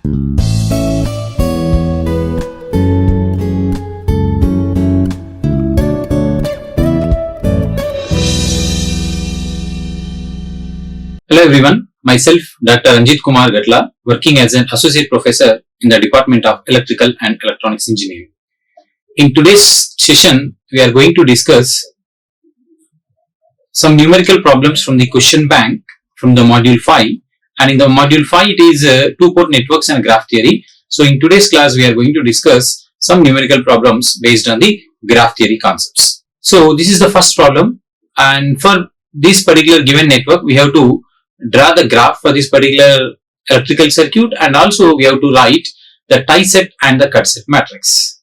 Hello everyone, myself Dr. Ranjith Kumar Gatla, working as an associate professor in the Department of Electrical and Electronics Engineering. In today's session, we are going to discuss some numerical problems from the question bank from the module 5, and in the module 5 it is two-port networks and graph theory. So in today's class we are going to discuss some numerical problems based on the graph theory concepts. So this is the first problem, and for this particular given network we have to draw the graph for this particular electrical circuit, and also we have to write the tie set and the cut set matrix,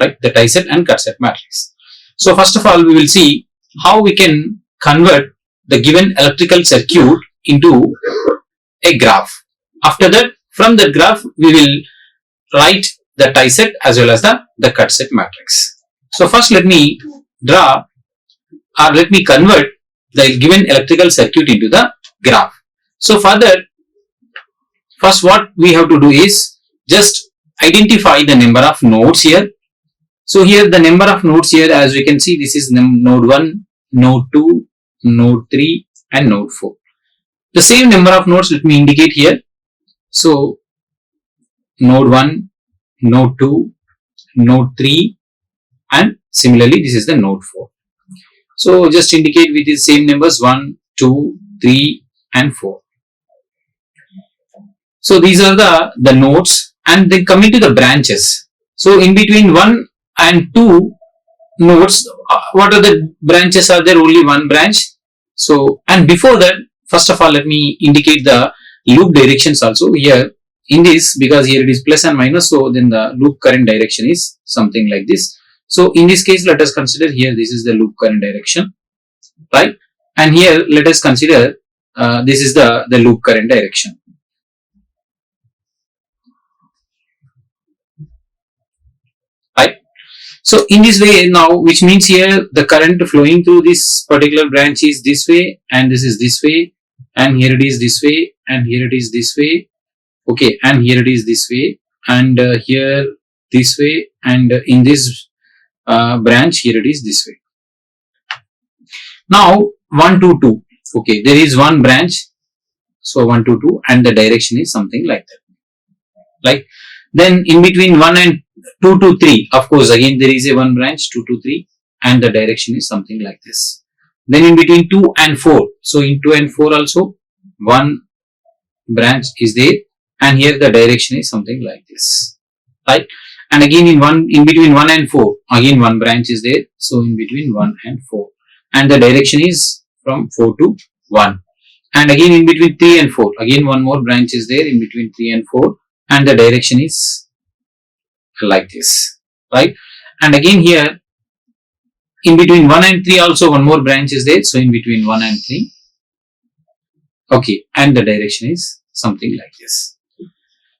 right? The tie set and cut set matrix. So first of all we will see how we can convert the given electrical circuit into a graph. After that, from the graph we will write the tie set as well as the cut set matrix. So first let me draw, or let me convert the given electrical circuit into the graph. So for that, first what we have to do is just identify the number of nodes here. So here the number of nodes here, as we can see, this is node 1, node 2, node 3 and node 4. The same number of nodes let me indicate here. So node 1, node 2, node 3 and similarly this is the node 4. So just indicate with the same numbers 1, 2, 3 and 4. So these are the nodes, and then coming to the branches. So in between 1 and 2 nodes, what are the branches? Are there only one branch? So, and before that, first of all let me indicate the loop directions also here in this, because here it is plus and minus, so then the loop current direction is something like this. So in this case let us consider here this is the loop current direction, right? And here let us consider this is the loop current direction. Right? So in this way now, which means here the current flowing through this particular branch is this way, and this is this way, and here it is this way, and here it is this way, okay, and here it is this way, and here this way, and in this branch here it is this way. Now 1 to 2, okay, there is one branch, so 1 to 2 and the direction is something like that, right? Then in between 1 and 2 to 3, of course again there is a one branch, 2 to 3, and the direction is something like this. Then in between 2 and 4, so in 2 and 4 also one branch is there, and here the direction is something like this, right? And again in between 1 and 4, again one branch is there, so in between 1 and 4, and the direction is from 4 to 1. And again in between 3 and 4, again one more branch is there in between 3 and 4, and the direction is like this, right? And again here in between 1 and 3 also one more branch is there, so in between 1 and 3, okay, and the direction is something like this.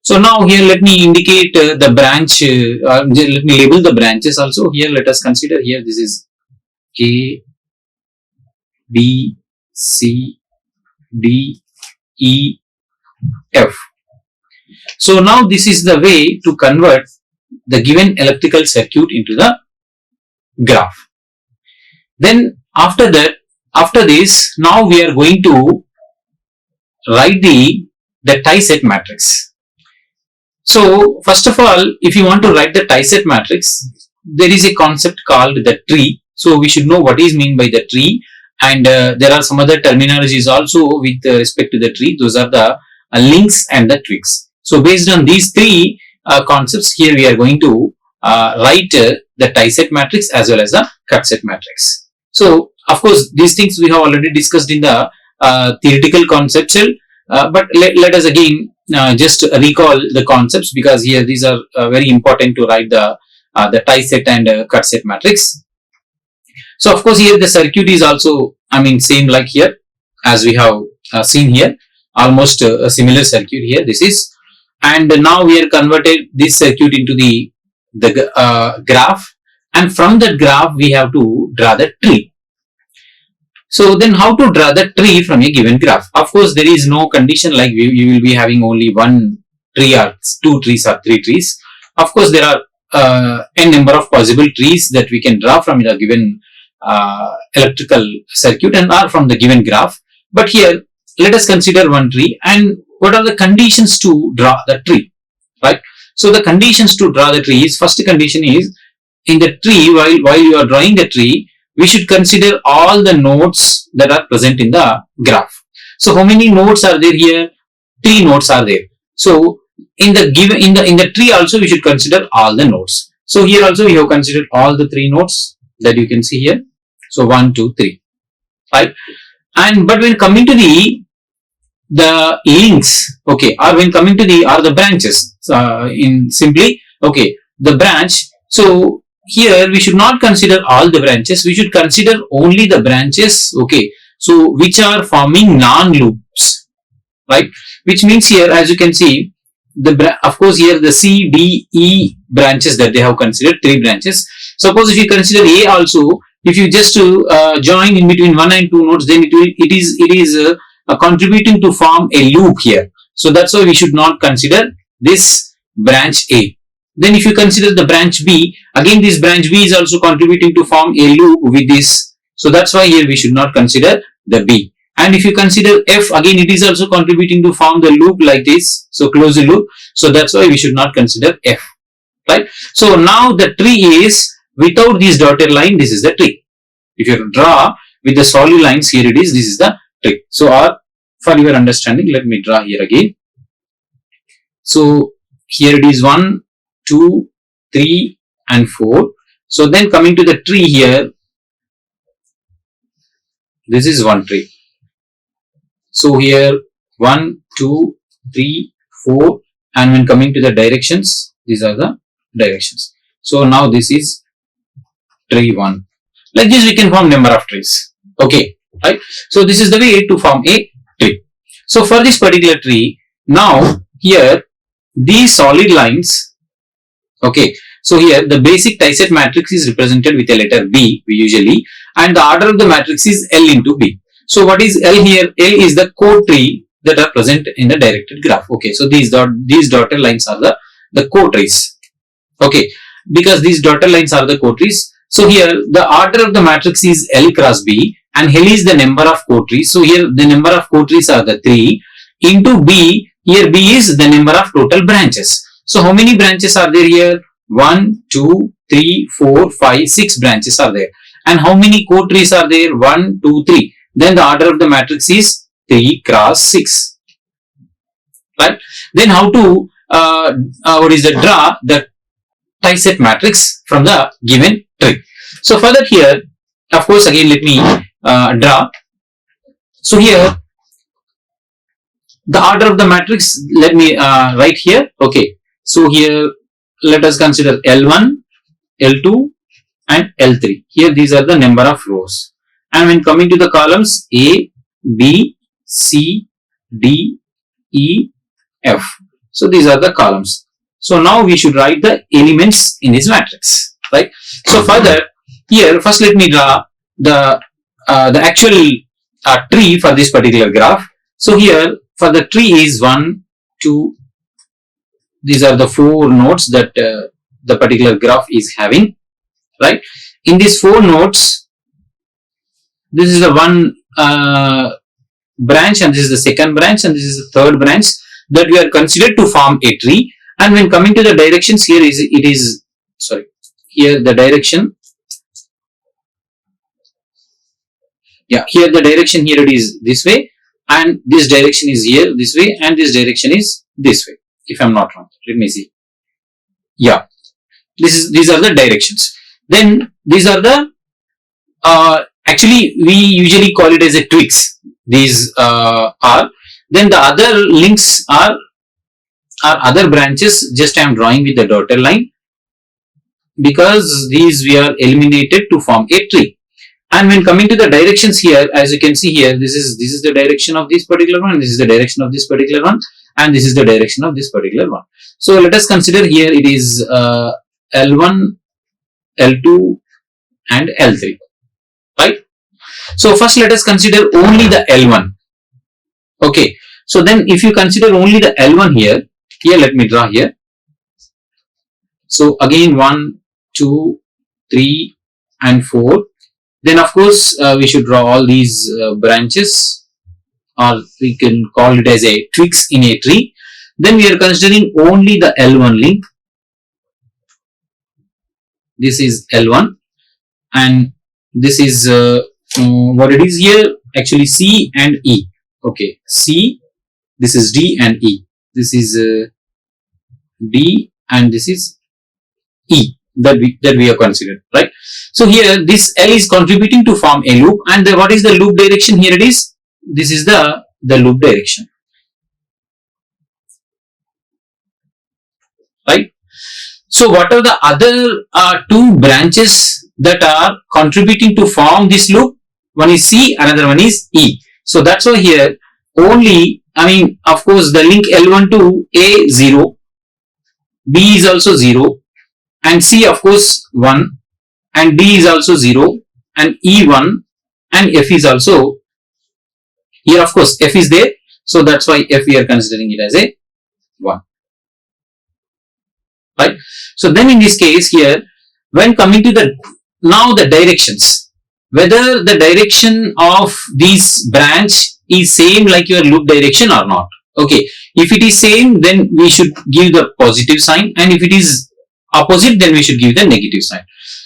So now here let me indicate the branch, let me label the branches also. Here let us consider here this is A, B, C, D, E, F. So now this is the way to convert the given electrical circuit into the graph. Then after this, now we are going to write the tie set matrix. So first of all, if you want to write the tie set matrix, there is a concept called the tree. So we should know what is meant by the tree, and there are some other terminologies also with respect to the tree. Those are the links and the twigs. So based on these three concepts, here we are going to write the tie set matrix as well as the cut set matrix. So of course these things we have already discussed in the theoretical conceptual, but let us again just recall the concepts, because here these are very important to write the tie set and cut set matrix. So of course here the circuit is also, same like here as we have seen here, almost a similar circuit here this is, and now we are converted this circuit into the graph, and from that graph we have to draw the tree. So then how to draw the tree from a given graph? Of course there is no condition like you will be having only one tree or 2 trees or 3 trees. Of course, there are n number of possible trees that we can draw from the given electrical circuit and are from the given graph. But here, let us consider one tree and what are the conditions to draw the tree, right? So the conditions to draw the tree is, first condition is, in the tree, while you are drawing the tree, we should consider all the nodes that are present in the graph. So how many nodes are there here? 3 nodes are there. So in the tree also we should consider all the nodes. So here also we have considered all the 3 nodes that you can see here. So 1, 2, 3, right? And but when coming to the links, okay, or when coming to the branches, in simply, okay, the branch. So here we should not consider all the branches. We should consider only the branches, okay, so which are forming non-loops, right? Which means here, as you can see, of course here the C, D, E branches that they have considered, 3 branches. Suppose if you consider A also, if you just join in between 1 and 2 nodes, then it is contributing to form a loop here. So that's why we should not consider this branch A. Then if you consider the branch B, again this branch B is also contributing to form a loop with this. So that's why here we should not consider the B. And if you consider F, again it is also contributing to form the loop like this. So close the loop. So that's why we should not consider F, right? So now the tree is, without this dotted line, this is the tree. If you draw with the solid lines, here it is, this is the tree. So for your understanding, let me draw here again. So here it is 1, 2, 3 and 4. So then coming to the tree here, this is one tree. So here 1, 2, 3, 4, and when coming to the directions, these are the directions. So now this is tree 1. Like this we can form number of trees. Okay, right? So this is the way to form a tree. So for this particular tree, now here these solid lines, okay, so here the basic tie-set matrix is represented with a letter B usually, and the order of the matrix is L into B. So what is L here? L is the core tree that are present in the directed graph. Okay, so these dotted lines are the core trees. Okay, because these dotted lines are the core trees. So here the order of the matrix is L cross B, and L is the number of core trees. So here the number of core trees are the 3 into B. Here B is the number of total branches. So how many branches are there here? 1, 2, 3, 4, 5, 6 branches are there. And how many core trees are there? 1, 2, 3. Then the order of the matrix is 3 cross 6. Right? Then how to draw the tie-set matrix from the given tree. So for that here, of course, again let me draw. So here the order of the matrix, let me write here. Okay, so here let us consider L1, L2 and L3. Here these are the number of rows, and when coming to the columns A, B, C, D, E, F. So these are the columns. So now we should write the elements in this matrix, right? So further here, first let me draw the actual tree for this particular graph. So here for the tree is 1, 2, these are the 4 nodes that the particular graph is having, right? In these 4 nodes, this is the one branch, and this is the second branch, and this is the third branch that we are considered to form a tree. And when coming to the directions, here here the direction. Yeah, here the direction, here it is this way, and this direction is here this way, and this direction is this way, if I'm not wrong. Let me see. Yeah, these are the directions. Then these are the actually we usually call it as a twigs. These are, then the other links are other branches. Just I am drawing with the dotted line because these we are eliminated to form a tree. And when coming to the directions here, as you can see here, this is the direction of this particular one, this is the direction of this particular one, and this is the direction of this particular one. So let us consider here it is L1, L2 and L3, right? So first let us consider only the L1. Okay, so then if you consider only the L1 here, Here let me draw here. So again 1, 2, 3 and 4. Then of course we should draw all these branches, or we can call it as a twigs in a tree. Then we are considering only the L1 link. This is L1 and this is what it is here, actually C and E. Okay, C, this is D and E. This is D and this is E that we have considered, right? So here this L is contributing to form a loop, and what is the loop direction? Here it is. This is the loop direction, right? So what are the other two branches that are contributing to form this loop? One is C, another one is E. So that's why here only, I mean, of course, the link L1 to A 0, B is also 0, and C of course 1, and D is also 0, and E 1, and F is also, here of course F is there, so that's why F we are considering it as a 1, right? So then in this case here, when coming to the, now the directions, whether the direction of this branch is same like your loop direction or not. Okay, if it is same, then we should give the positive sign, and if it is opposite, then we should give the negative sign.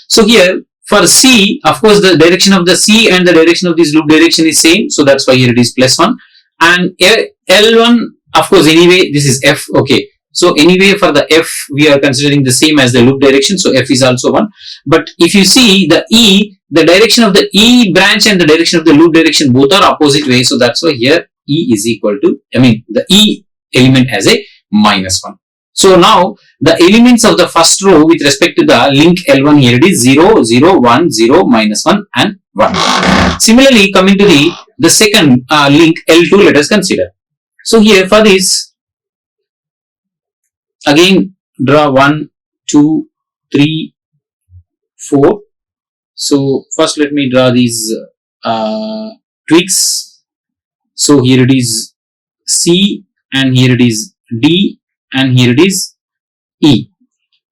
So here for C, of course the direction of the C and the direction of this loop direction is same, so that's why here it is +1, and L1 of course anyway this is F. Okay, so anyway for the F we are considering the same as the loop direction, so F is also 1. But if you see the E, the direction of the E branch and the direction of the loop direction both are opposite way, so that's why here E is equal to, I mean the E element has a -1. So now the elements of the first row with respect to the link L1, here it is 0, 0, 1, 0, -1 and 1. Similarly coming to the second link L2, let us consider. So here for this, again draw 1, 2, 3, 4. So first let me draw these twigs. So here it is C, and here it is D, and here it is E.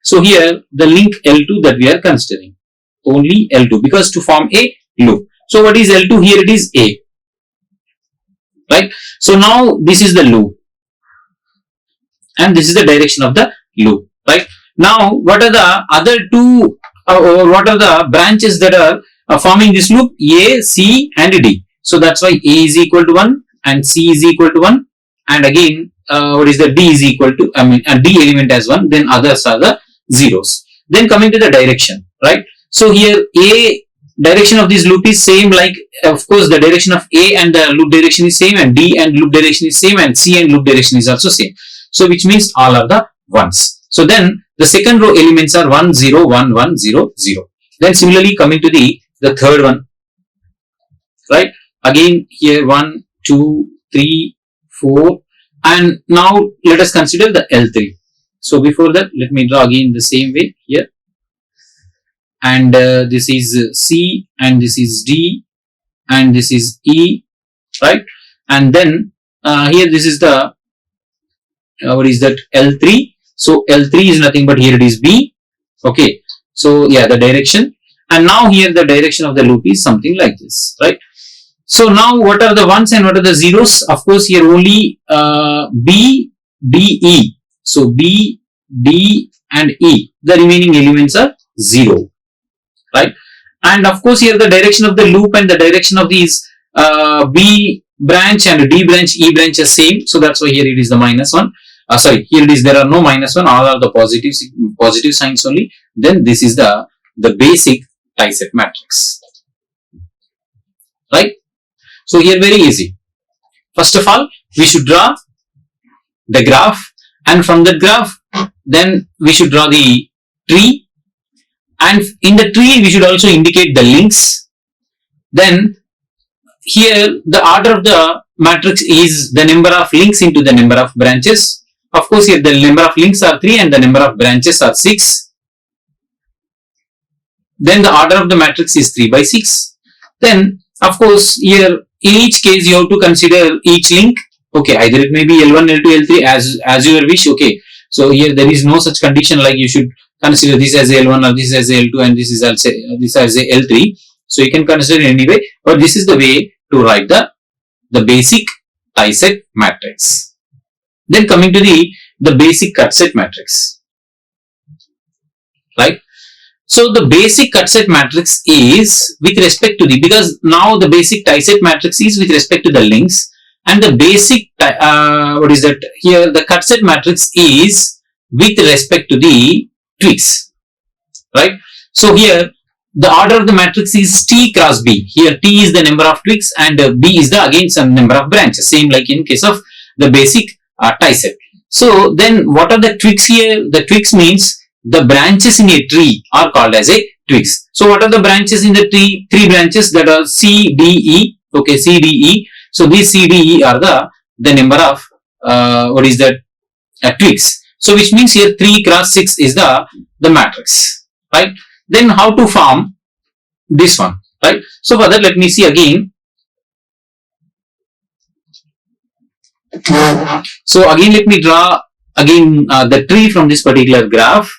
So here the link L2 that we are considering, only L2, because to form a loop. So what is L2? Here it is A, right? So now this is the loop, and this is the direction of the loop, right? Now what are the other two, or what are the branches that are forming this loop? A, C and D. So that's why A is equal to 1 and C is equal to 1, and again what is the D is equal to, I mean D element as 1, then others are the zeros. Then coming to the direction, right? So here A direction of this loop is same, like of course the direction of A and the loop direction is same, and D and loop direction is same, and C and loop direction is also same. So which means all are the ones. So then the second row elements are 1, 0, 1, 1, 0, 0. Then similarly coming to the third one, right? Again here 1, 2, 3, 4, and now let us consider the L3. So before that, let me draw again the same way here, and this is C, and this is D, and this is E, right? And then here this is the what is that, L3. So L3 is nothing but here it is B. Okay, so yeah, the direction, and now here the direction of the loop is something like this, right? So now what are the ones and what are the zeros? Of course here only B, D, E. So B, D and E, the remaining elements are 0, right? And of course here the direction of the loop and the direction of these B branch and D branch, E branch are same, so that's why here it is the -1. Sorry, here it is, there are no -1, all are the positive signs only. Then this is the basic tie-set matrix, right? So here very easy. First of all, we should draw the graph, and from the graph then we should draw the tree, and in the tree we should also indicate the links. Then here the order of the matrix is the number of links into the number of branches. Of course here the number of links are 3 and the number of branches are 6. Then the order of the matrix is 3 by 6. Then of course here in each case you have to consider each link. Okay, either it may be L1, L2, L3 as your wish. Okay, so here there is no such condition like you should consider this as L1 or this as L2 and this is also this as a L3. So you can consider it anyway, but this is the way to write the basic tie set matrix. Then coming to the basic cut set matrix, right? So the basic cut set matrix is with respect to because now the basic tie set matrix is with respect to the links, and the basic what is that here, the cut set matrix is with respect to the twigs, right? So here the order of the matrix is T cross B. Here T is the number of twigs and B is the again some number of branches, same like in case of the basic tie set. So then what are the twigs here? The twigs means the branches in a tree are called as a twigs. So what are the branches in the tree? Three branches that are C, D, E. Okay, C, D, E. So these C, D, E are the number of what is that twigs. So which means here 3 cross 6 is the matrix, right? Then how to form this one, right? So for that, let me see again. So again, let me draw again the tree from this particular graph.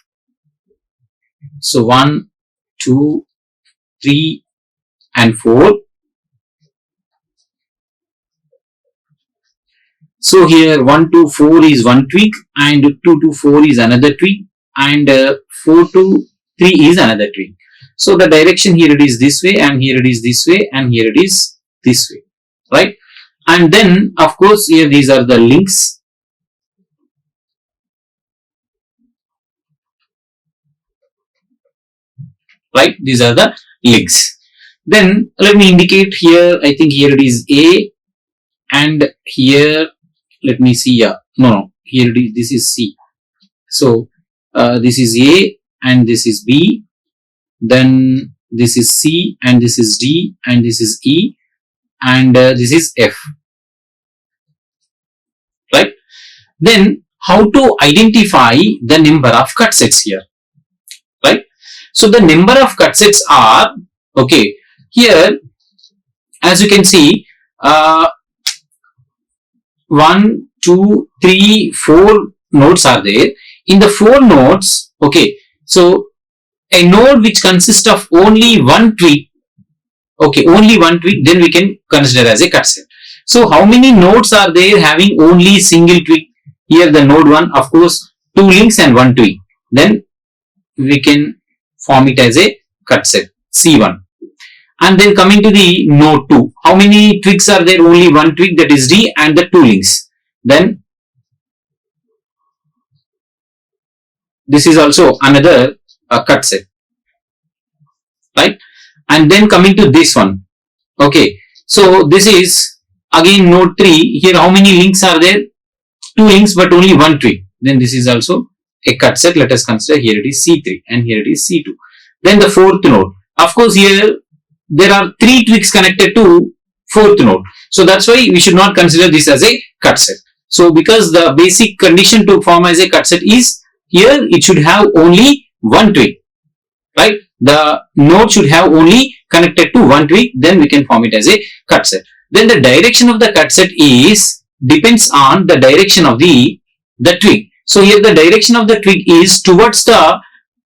So 1, 2, 3 and 4. So here 1 to 4 is one twig and 2 to 4 is another twig and 4 to 3 is another twig. So the direction here it is this way and here it is this way and here it is this way, right? And then of course here these are the links. Right, these are the links. Then let me indicate here, I think here it is A and here let me see, no, here it is, this is C. So this is A and this is B, then this is C and this is D and this is E and this is F, right? Then how to identify the number of cut sets here, right? So the number of cut sets are, okay, here as you can see 1, 2, 3, 4 nodes are there. In the 4 nodes, okay, so a node which consists of only one twig, okay, only one twig, then we can consider as a cut set. So how many nodes are there having only single twig? Here the node 1, of course, 2 links and 1 twig. Then we can form it as a cut set C1. And then coming to the node 2, how many twigs are there? Only one twig, that is D, and the 2 links. Then this is also another cut set, right? And then coming to this one, okay, so this is again node 3. Here how many links are there? 2 links but only one twig. Then this is also a cut set. Let us consider here it is C3 and here it is C2. Then the 4th node, of course here there are 3 twigs connected to 4th node. So that's why we should not consider this as a cut set. So because the basic condition to form as a cut set is here it should have only one twig, right? The node should have only connected to one twig, then we can form it as a cut set. Then the direction of the cut set is depends on the direction of the twig. So here the direction of the twig is towards the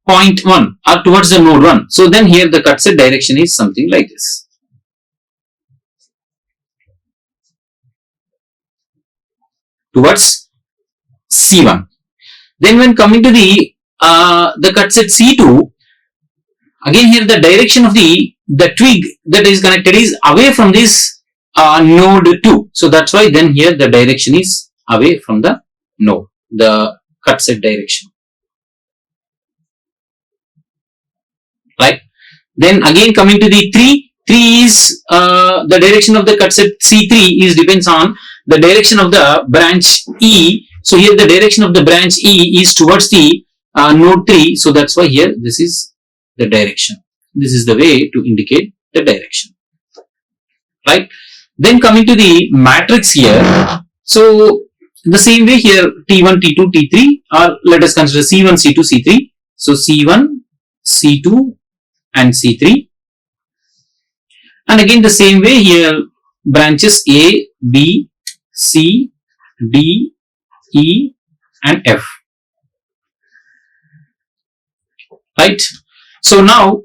point 1 or towards the node 1. So then here the cut set direction is something like this. Towards C1. Then when coming to the cut set C2, again here the direction of the twig that is connected is away from this node 2. So that's why then here the direction is away from the node, the cut set direction. Right. Then again coming to the 3 is the direction of the cut set C3 is depends on the direction of the branch E. So here the direction of the branch E is towards the node 3. So that's why here this is the direction. This is the way to indicate the direction. Right. Then coming to the matrix here. So the same way here T1, T2, T3, or let us consider C1, C2, C3. So C1, C2 and C3. And again the same way here branches A, B, C D, E and F, right? So now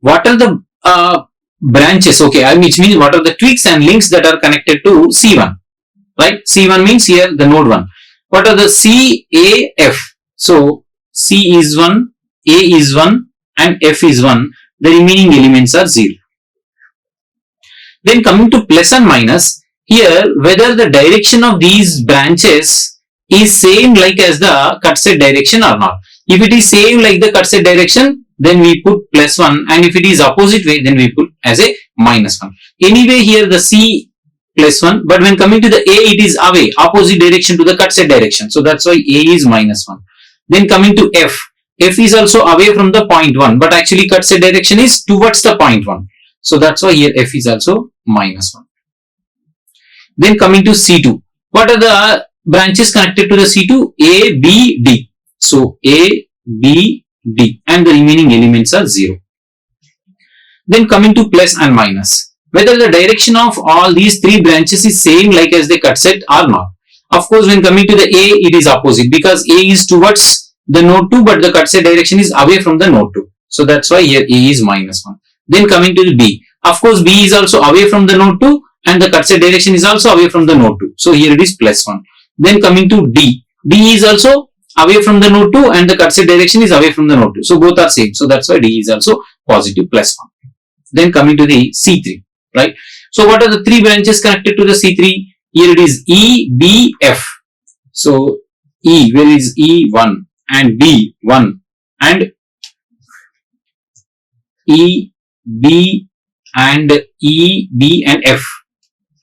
what are the branches, okay, which means what are the tweaks and links that are connected to C1, right? C1 means here the node 1. What are the C, A, F? So C is 1, A is 1 and F is 1. The remaining elements are 0. Then coming to plus and minus, here whether the direction of these branches is same like as the cut set direction or not. If it is same like the cut set direction, then we put plus 1, and if it is opposite way, then we put as a minus 1. Anyway, here the C plus 1, but when coming to the A, it is away, opposite direction to the cut set direction. So that's why A is minus 1. Then coming to F, F is also away from the point 1, but actually cut set direction is towards the point 1. So that's why here F is also minus 1. Then coming to C2, what are the branches connected to the C2? A, B, D. So A, B, D, and the remaining elements are 0. Then coming to plus and minus, whether the direction of all these three branches is same like as the cut set or not. Of course, when coming to the A, it is opposite because A is towards the node 2, but the cut set direction is away from the node 2. So that's why here A is minus 1. Then coming to the B, of course B is also away from the node 2 and the cut set direction is also away from the node 2. So here it is plus 1. Then coming to D, D is also away from the node 2 and the cut set direction is away from the node 2. So both are same. So that's why D is also positive plus 1. Then coming to the C3, right? So what are the three branches connected to the C3? Here it is E, B, F. So E, where is E? 1 and B 1 and E, B and E, B and F,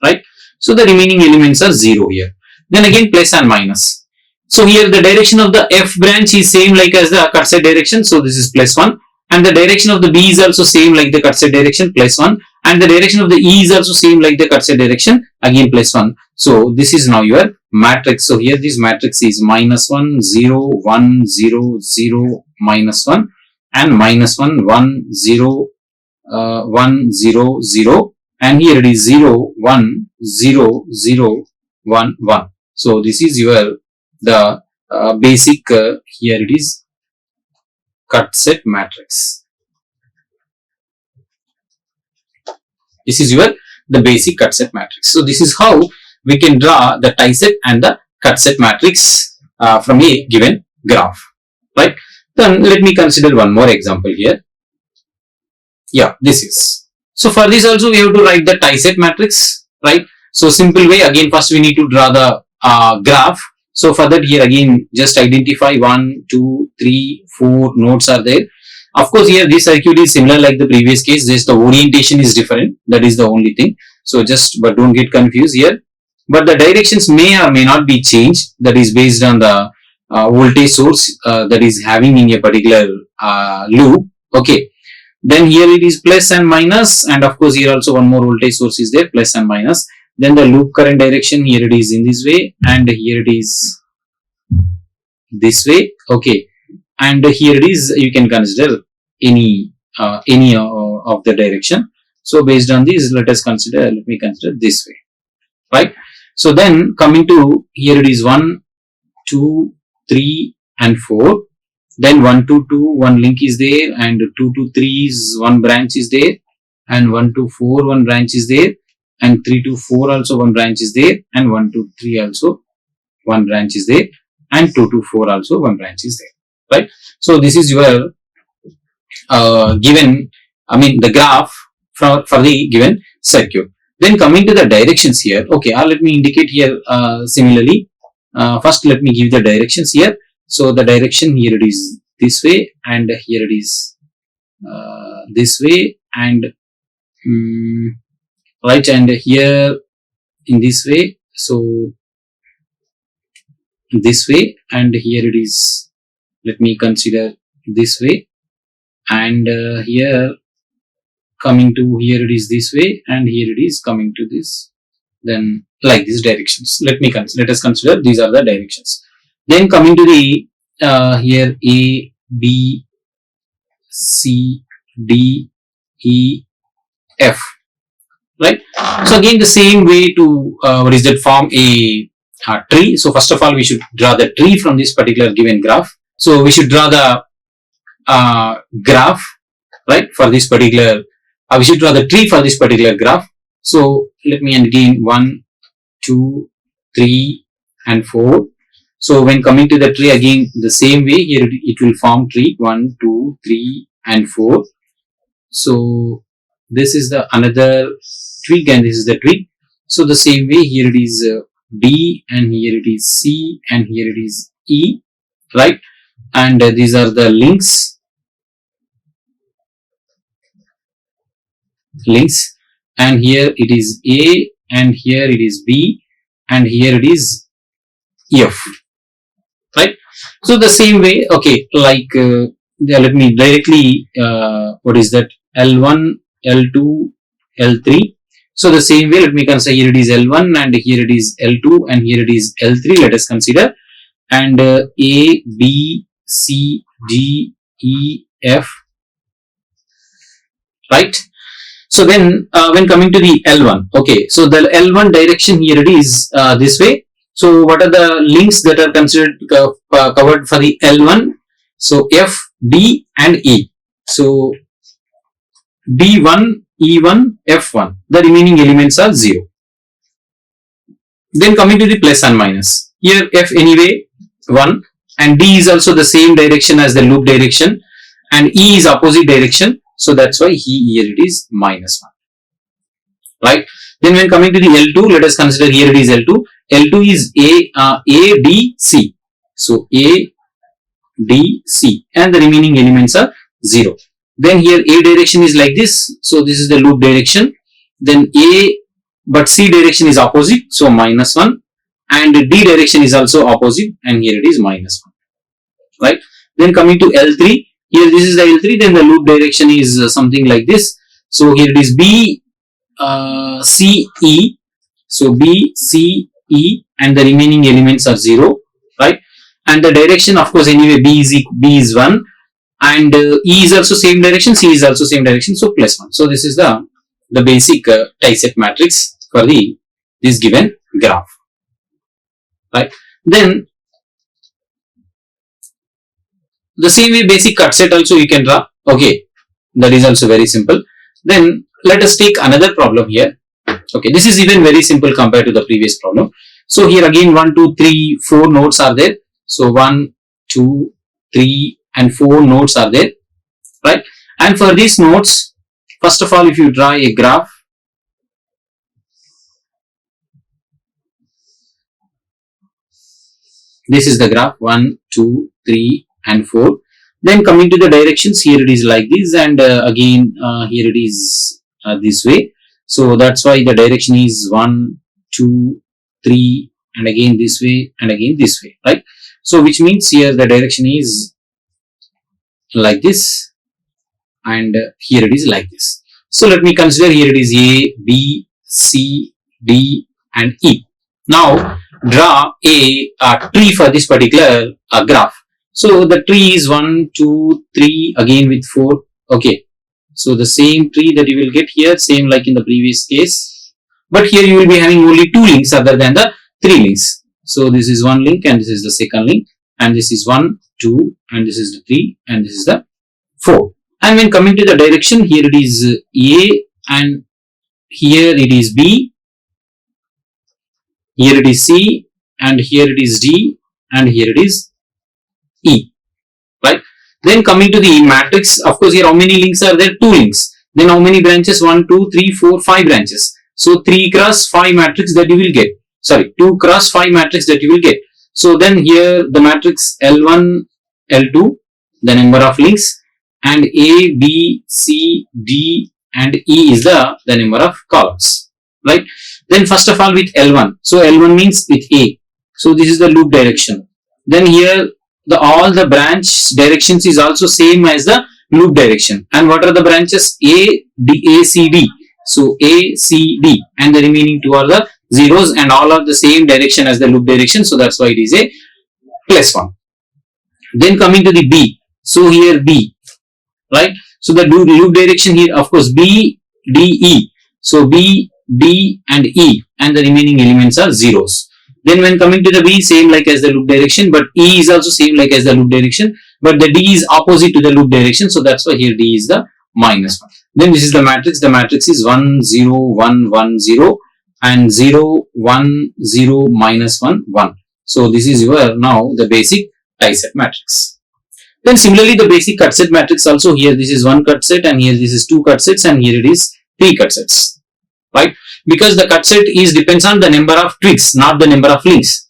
right? So the remaining elements are 0 here. Then again plus and minus. So here the direction of the F branch is same like as the cut set direction. So this is plus 1. And the direction of the B is also same like the cut set direction, plus 1. And the direction of the E is also same like the cut set direction, again plus 1. So this is now your matrix. So here this matrix is minus 1, 0, 1, 0, 0, minus 1 and minus 1, 1, 0, 1, 0, 0. And here it is 0, 1, 0, 0, 1, 1. So this is your the basic here it is cut set matrix. This is your the basic cut set matrix. So this is how we can draw the tie set and the cut set matrix from a given graph, right? Then let me consider one more example here. Yeah, this is. So for this also we have to write the tie set matrix, right? So simple way, again first we need to draw the graph. So for that here again just identify 1, 2, 3, 4 nodes are there. Of course here this circuit is similar like the previous case, just the orientation is different, that is the only thing. So just but don't get confused here. But the directions may or may not be changed, that is based on the voltage source that is having in a particular loop. Okay. Then here it is plus and minus, and of course here also one more voltage source is there, plus and minus. Then the loop current direction, here it is in this way and here it is this way. Okay. And here it is, you can consider any of the direction. So based on this, let me consider this way, right? So then coming to here it is 1, 2, 3 and 4. Then 1 to 2, one link is there, and 2 to 3 is one branch is there, and 1 to 4 one branch is there, and 3 to 4 also one branch is there, and 1 to 3 also one branch is there, and 2 to 4 also one branch is there, right? So this is your given, the graph for the given circuit. Then coming to the directions here, okay, let me indicate here similarly. First let me give the directions here. So the direction here it is this way, and here it is this way, and right, and here in this way. So this way, and here it is, let me consider this way, and here coming to here it is this way, and here it is coming to this, then like these directions. Let us consider these are the directions. Then coming to the here A, B, C, D, E, F, right? So again, the same way to form a tree. So first of all, we should draw the tree from this particular given graph. So we should draw the graph, right, for this particular. We should draw the tree for this particular graph. So let me again 1, 2, 3, and 4. So when coming to the tree, again the same way here it will form tree 1, 2, 3, and 4. So this is the another twig and this is the twig. So the same way here it is B and here it is C and here it is E, right? And these are the links, and here it is A and here it is B and here it is F, right? So the same way, okay, like let me directly what is that, L1, L2, L3. So the same way, let me consider here it is L1 and here it is L2 and here it is L3. Let us consider, and A, B, C, D, E, F, right? So then when coming to the L1, okay, so the L1 direction here it is this way. So what are the links that are considered covered for the L1? So F, D, and E. So D1, E1, F1. The remaining elements are 0. Then coming to the plus and minus. Here F anyway 1 and D is also the same direction as the loop direction and E is opposite direction. So that's why here it is minus 1. Right. Then when coming to the L2, let us consider here it is L2. L2 is A, D, C. So A, D, C, and the remaining elements are 0. Then here A direction is like this. So this is the loop direction. Then A, but C direction is opposite. So minus 1. And D direction is also opposite. And here it is minus 1. Right. Then coming to L3. Here this is the L3. Then the loop direction is something like this. So here it is B, C, E. So B, C, E, and the remaining elements are 0. Right. And the direction, of course, anyway, B is 1. And E is also same direction, C is also same direction, so plus 1. So this is the basic tie-set matrix for this given graph, right? Then the same way basic cut set also you can draw. Okay, that is also very simple. Then let us take another problem here. Okay, this is even very simple compared to the previous problem. So here again 1, 2, 3, 4 nodes are there. So 1, 2, 3, and 4 nodes are there, right? And for these nodes, first of all, if you draw a graph, this is the graph 1, 2, 3, and 4. Then coming to the directions, here it is like this, and again here it is this way. So that's why the direction is 1, 2, 3, and again this way, and again this way, right? So which means here the direction is like this, and here it is like this. So let me consider here it is A, B, C, D, and E. Now draw a tree for this particular graph. So the tree is 1, 2, 3, again with 4. Okay. So the same tree that you will get here, same like in the previous case. But here you will be having only 2 links other than the 3 links. So this is 1 link and this is the second link. And this is 1, 2, and this is the 3, and this is the 4. And when coming to the direction, here it is A, and here it is B, here it is C, and here it is D, and here it is E, right? Then coming to the matrix, of course, here how many links are there? 2 links. Then how many branches? 1, 2, 3, 4, 5 branches. So 3 cross 5 matrix that you will get. Sorry, 2 cross 5 matrix that you will get. So then here the matrix L1, L2, the number of links, and A, B, C, D, and E is the number of columns, right? Then first of all with L1. So L1 means with A. So this is the loop direction. Then here all the branch directions is also same as the loop direction. And what are the branches? A, D, A, C, D. So A, C, D, and the remaining 2 are the zeros, and all are the same direction as the loop direction. So that's why it is a plus 1. Then coming to the B. So here B, right? So the loop direction here, of course, B, D, E. So B, D and E and the remaining elements are zeros. Then when coming to the B, same like as the loop direction, but E is also same like as the loop direction, but the D is opposite to the loop direction, so that's why here D is the -1. Then this is the matrix is 1 0 1 1 0 and 0 1 0 -1 1. So this is your now the basic tie set matrix. Then similarly the basic cut set matrix also, here this is one cut set and here this is two cut sets and here it is three cut sets, right? Because the cut set is depends on the number of twigs, not the number of links,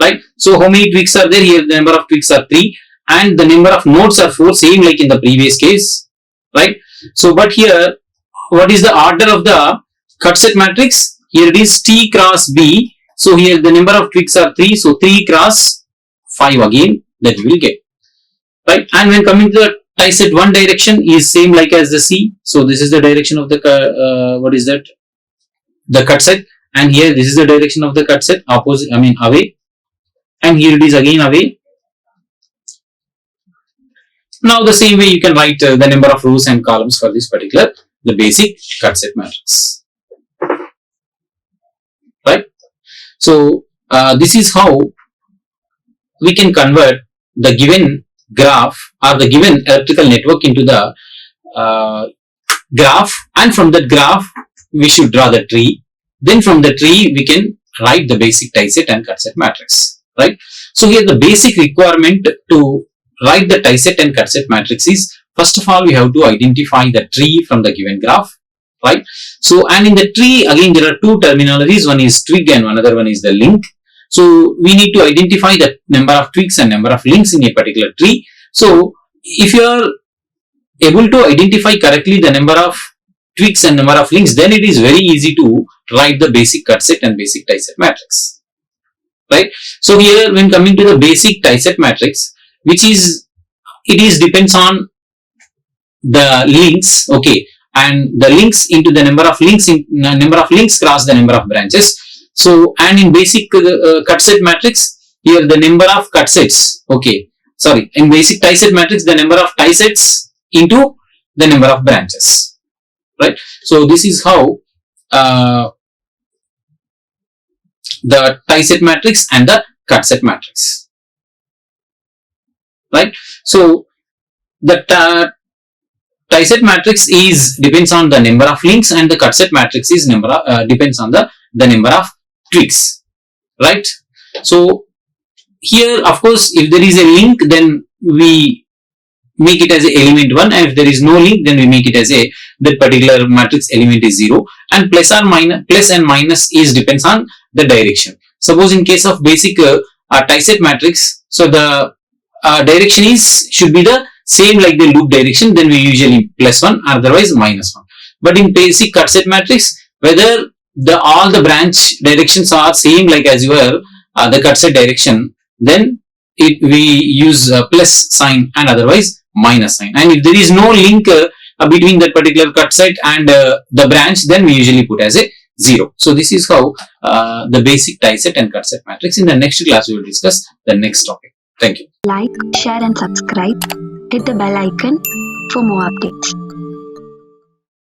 right? So how many twigs are there? Here the number of twigs are 3 and the number of nodes are 4, same like in the previous case, right? So but here what is the order of the cut set matrix? Here it is T cross B. So here the number of twigs are 3, so 3 cross 5 again that we will get, right? And when coming to the tie set, one direction is same like as the C. So this is the direction of the what is that? The cut set, and here this is the direction of the cut set, opposite, I mean away, and here it is again away. Now the same way you can write the number of rows and columns for this particular the basic cut set matrix, right? So this is how we can convert the given graph or the given electrical network into the graph, and from that graph we should draw the tree. Then from the tree we can write the basic tie set and cut set matrix, right? So here the basic requirement to write the tie set and cut set matrix is, first of all we have to identify the tree from the given graph, right? So and in the tree again there are two terminologies, one is twig and another one is the link. So we need to identify the number of twigs and number of links in a particular tree. So if you are able to identify correctly the number of twigs and number of links, then it is very easy to write the basic cut set and basic tie set matrix, right? So here when coming to the basic tie set matrix, which is, it is depends on the links, okay, and the links into the number of links in number of links cross the number of branches. So and in basic cut set matrix, here the number of cut sets, okay, sorry, in basic tie set matrix the number of tie sets into the number of branches, right? So this is how the tie set matrix and the cut set matrix, right? So the tie set matrix is depends on the number of links and the cut set matrix is number of, depends on the number of twigs, right? So here of course if there is a link then we make it as a element 1, and if there is no link then we make it as a that particular matrix element is 0, and plus and minus is depends on the direction. Suppose in case of basic tie set matrix, so the direction is should be the same like the loop direction, then we usually +1, otherwise -1. But in basic cut set matrix, whether all the branch directions are same like as your the cut set direction, then we use plus sign and otherwise minus sign. And if there is no link between that particular cut set and the branch, then we usually put as a 0. So this is how the basic tie set and cut set matrix. In the next class we will discuss the next topic. Thank you. Like, share and subscribe. Hit the bell icon for more updates.